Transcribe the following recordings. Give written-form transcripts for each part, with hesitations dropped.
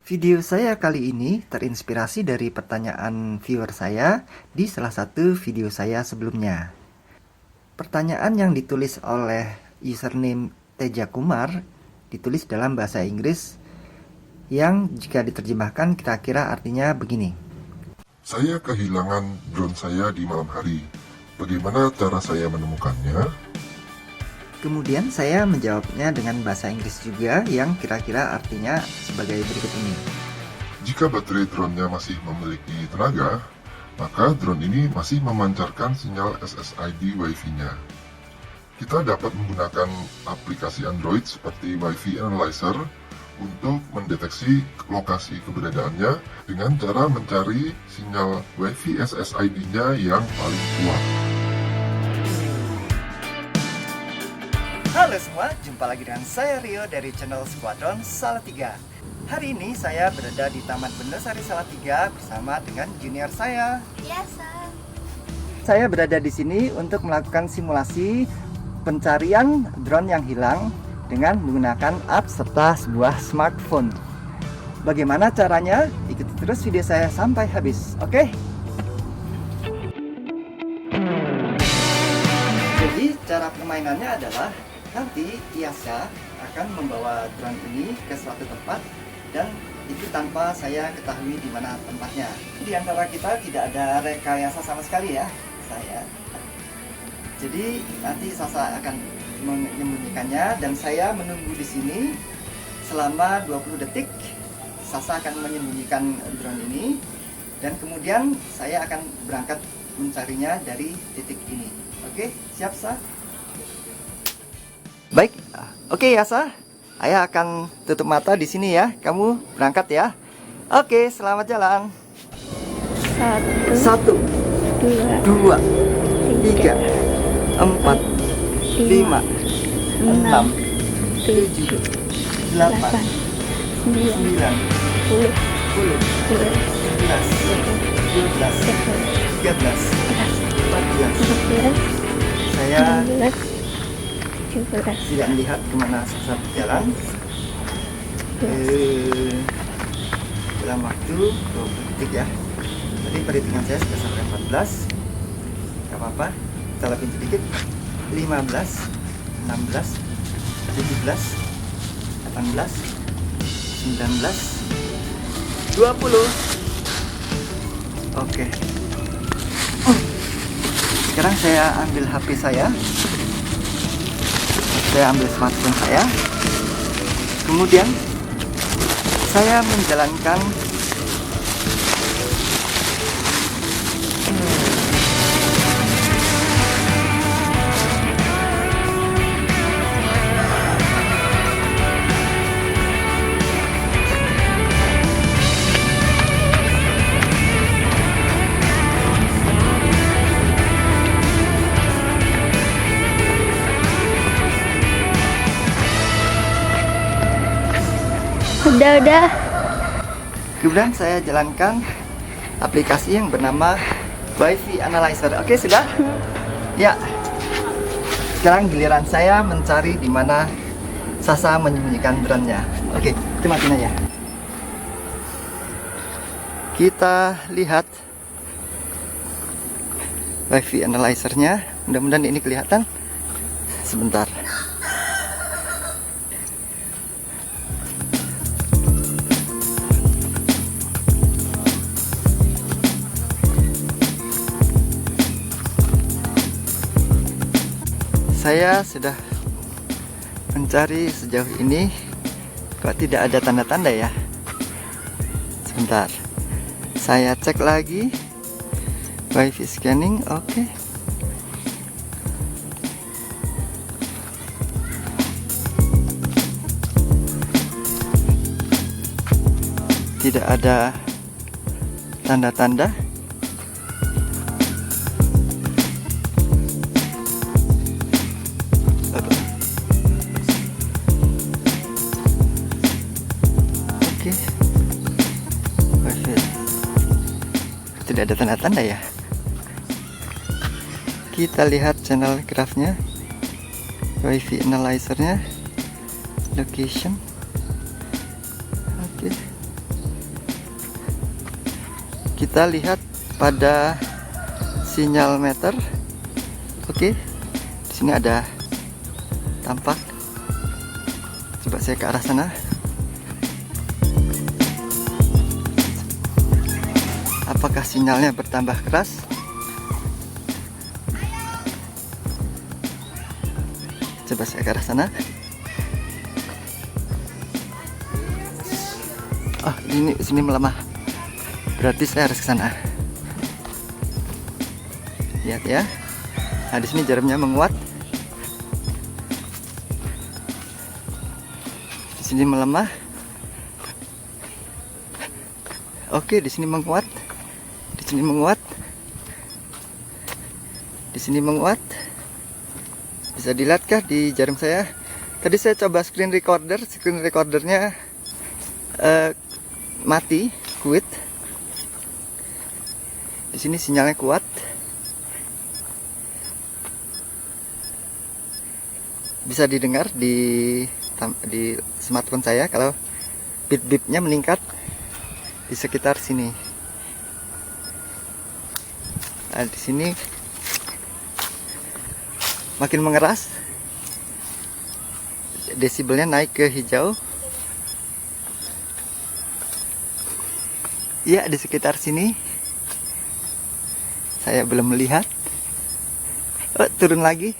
Video saya kali ini terinspirasi dari pertanyaan viewer saya di salah satu video saya sebelumnya. Pertanyaan yang ditulis oleh username Teja Kumar ditulis dalam bahasa Inggris yang jika diterjemahkan kira-kira artinya begini. Saya kehilangan drone saya di malam hari. Bagaimana cara saya menemukannya? Kemudian saya menjawabnya dengan bahasa Inggris juga yang kira-kira artinya sebagai berikut ini. Jika baterai drone-nya masih memiliki tenaga, maka drone ini masih memancarkan sinyal SSID Wi-Fi-nya. Kita dapat menggunakan aplikasi Android seperti Wi-Fi Analyzer untuk mendeteksi lokasi keberadaannya dengan cara mencari sinyal Wi-Fi SSID-nya yang paling kuat. Halo semua, jumpa lagi dengan saya Rio dari channel Squadron Salatiga. Hari ini saya berada di Taman Bendasari Salatiga bersama dengan junior saya. Biasa. Saya berada di sini untuk melakukan simulasi pencarian drone yang hilang dengan menggunakan apps serta sebuah smartphone. Bagaimana caranya? Ikuti terus video saya sampai habis, oke? Jadi cara permainannya adalah nanti Yasa akan membawa drone ini ke suatu tempat dan itu tanpa saya ketahui di mana tempatnya. Di antara kita tidak ada rekayasa sama sekali ya, saya. Jadi nanti Sasa akan menyembunyikannya dan saya menunggu di sini selama 20 detik. Sasa akan menyembunyikan drone ini dan kemudian saya akan berangkat mencarinya dari titik ini. Oke, siap Sa? Baik, oke Yasa, Ayah akan tutup mata di sini ya. Kamu berangkat ya. Oke, selamat jalan. 1, 2, 3, 4, 5, 6, 7, 8, 9, 10, 11, 12, 13, 14. Saya tidak melihat kemana Sasa berjalan. Dalam waktu 20 detik ya. Tadi perhitungan saya sudah sampai 14. Gak apa-apa, kita lebih sedikit. 15, 16, 17, 18, 19, 20. Oke. Sekarang saya ambil HP saya. Saya ambil smartphone saya. Kemudian saya menjalankan Udah. kemudian saya jalankan aplikasi yang bernama Wi-Fi Analyzer. Oke, sudah? Ya. Sekarang giliran saya mencari di mana Sasa menyembunyikan drone-nya. Oke, kita matiin aja. Kita lihat Wi-Fi Analyzer-nya. Mudah-mudahan ini kelihatan. Sebentar. Saya sudah mencari sejauh ini, kok tidak ada tanda-tanda ya. Sebentar, saya cek lagi Wi-Fi scanning. Oke. Tidak ada tanda-tanda. Tidak ada tanda-tanda ya. Kita lihat channel graphnya, Wi-Fi Analyzer-nya, location. Oke. Kita lihat pada sinyal meter. Oke, di sini ada tampak. Coba saya ke arah sana. Apakah sinyalnya bertambah keras? Coba saya ke arah sana. Oh, ini sini melemah. Berarti saya harus ke sana. Lihat ya. Nah, di sini jarumnya menguat. Di sini melemah. Oke, di sini menguat. Di sini menguat. Di sini menguat. Bisa dilihatkah di jarum saya? Tadi saya coba screen recordernya mati, quit. Di sini sinyalnya kuat. Bisa didengar di smartphone saya kalau bit-bitnya meningkat di sekitar sini. Nah, di sini makin mengeras, desibelnya naik ke hijau. Ya, di sekitar sini. Saya belum melihat. Oh, turun lagi.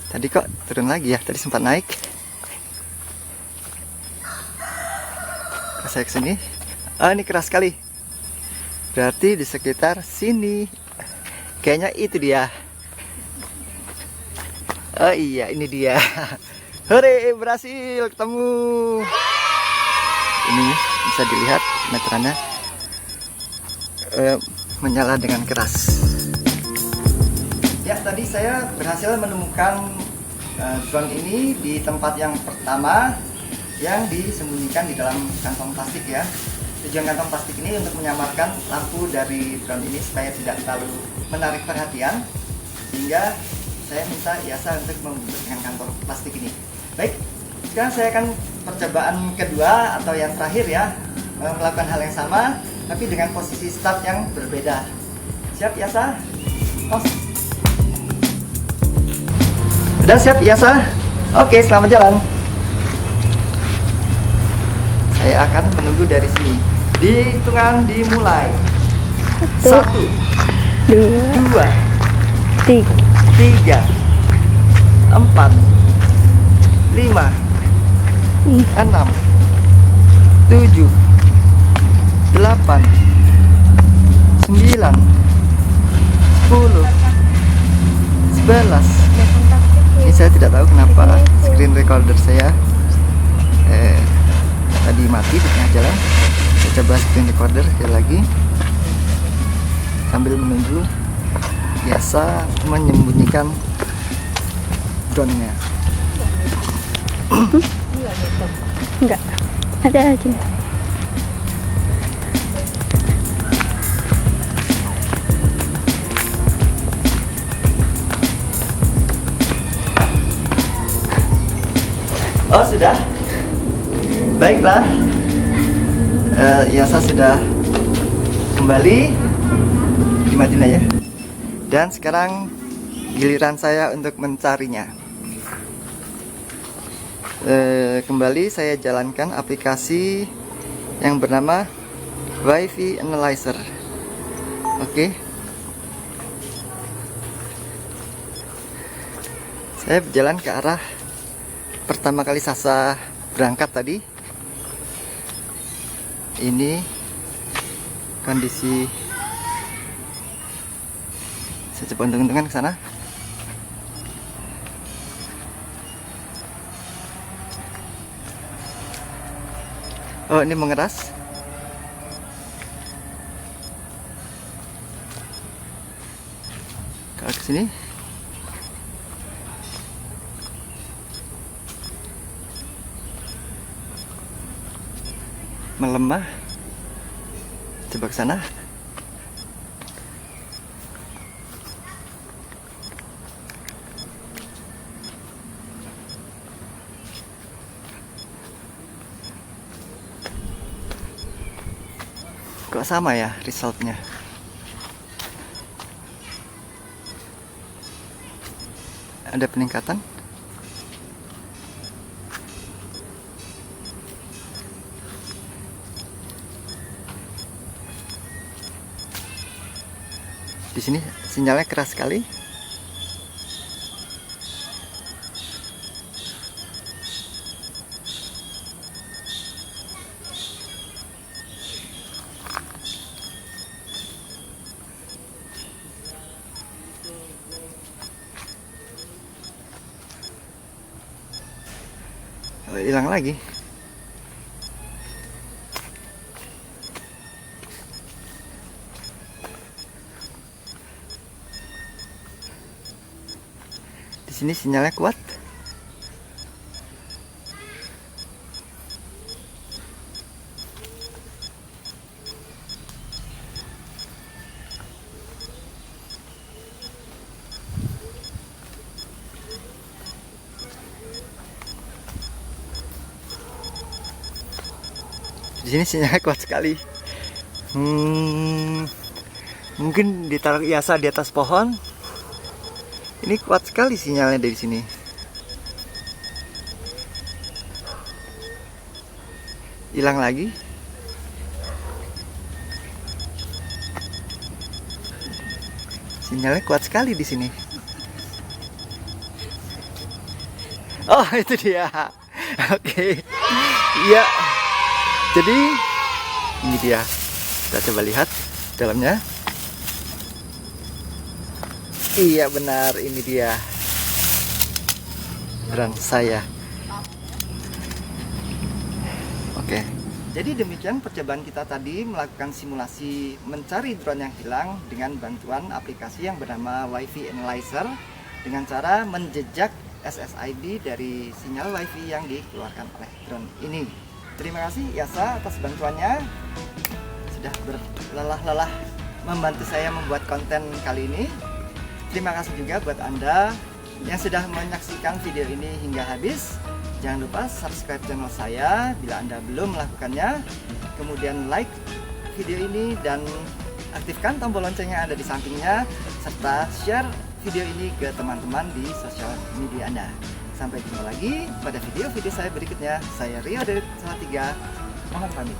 Tadi kok turun lagi ya? Tadi sempat naik. Saya ke sini. Oh, ini keras sekali. Berarti di sekitar sini. Kayaknya itu dia. Oh iya, ini dia. Hore, berhasil ketemu. Ini bisa dilihat meterannya menyala dengan keras. Ya, tadi saya berhasil menemukan drone ini di tempat yang pertama yang disembunyikan di dalam kantong plastik ya. Tujuan kantong plastik ini untuk menyamarkan lampu dari drone ini supaya tidak terlalu menarik perhatian, sehingga saya minta Yasa untuk membersihkan kantong plastik ini. Baik, sekarang saya akan percobaan kedua atau yang terakhir ya, melakukan hal yang sama tapi dengan posisi start yang berbeda. Siap Yasa? Oh. Sudah siap Yasa? Oke, selamat jalan. Saya akan menunggu dari sini. Di hitungan dimulai. 1, 2, 3, 4, 5, 6, 7, 8, 9, 10, 11. Ini saya tidak tahu kenapa screen recorder saya tadi mati di tengah jalan. Saya coba screen recorder sekali lagi sambil menunggu Yasa menyembunyikan drone-nya. Enggak, ada aja. Oh, sudah. Baiklah, Yasa sudah kembali. Dimatiin aja. Dan sekarang giliran saya untuk mencarinya. Kembali saya jalankan aplikasi yang bernama Wi-Fi Analyzer. Oke. Saya berjalan ke arah pertama kali Sasa berangkat tadi. Ini kondisi. Saya coba untung-untungan ke sana. Oh, ini mengeras. Ke sini. Melemah. Coba ke sana. Kok sama ya resultnya? Ada peningkatan? Di sini sinyalnya keras sekali. Hilang lagi. Di sini sinyalnya kuat. Di sini sinyalnya kuat sekali. Mungkin ditaruh IASA di atas pohon. Ini kuat sekali sinyalnya dari sini. Hilang lagi. Sinyalnya kuat sekali di sini. Oh, itu dia. Oke. Iya. Jadi ini dia. Kita coba lihat dalamnya. Iya benar, ini dia drone saya. Oke. Jadi demikian percobaan kita tadi melakukan simulasi mencari drone yang hilang dengan bantuan aplikasi yang bernama WiFi Analyzer dengan cara menjejak SSID dari sinyal WiFi yang dikeluarkan oleh drone ini. Terima kasih IASA atas bantuannya, sudah berlelah-lelah membantu saya membuat konten kali ini. Terima kasih juga buat Anda yang sudah menyaksikan video ini hingga habis. Jangan lupa subscribe channel saya bila Anda belum melakukannya. Kemudian like video ini dan aktifkan tombol lonceng yang ada di sampingnya, serta share video ini ke teman-teman di sosial media Anda. Sampai jumpa lagi pada video-video saya berikutnya. Saya Rio dari Salatiga, mohon pamit.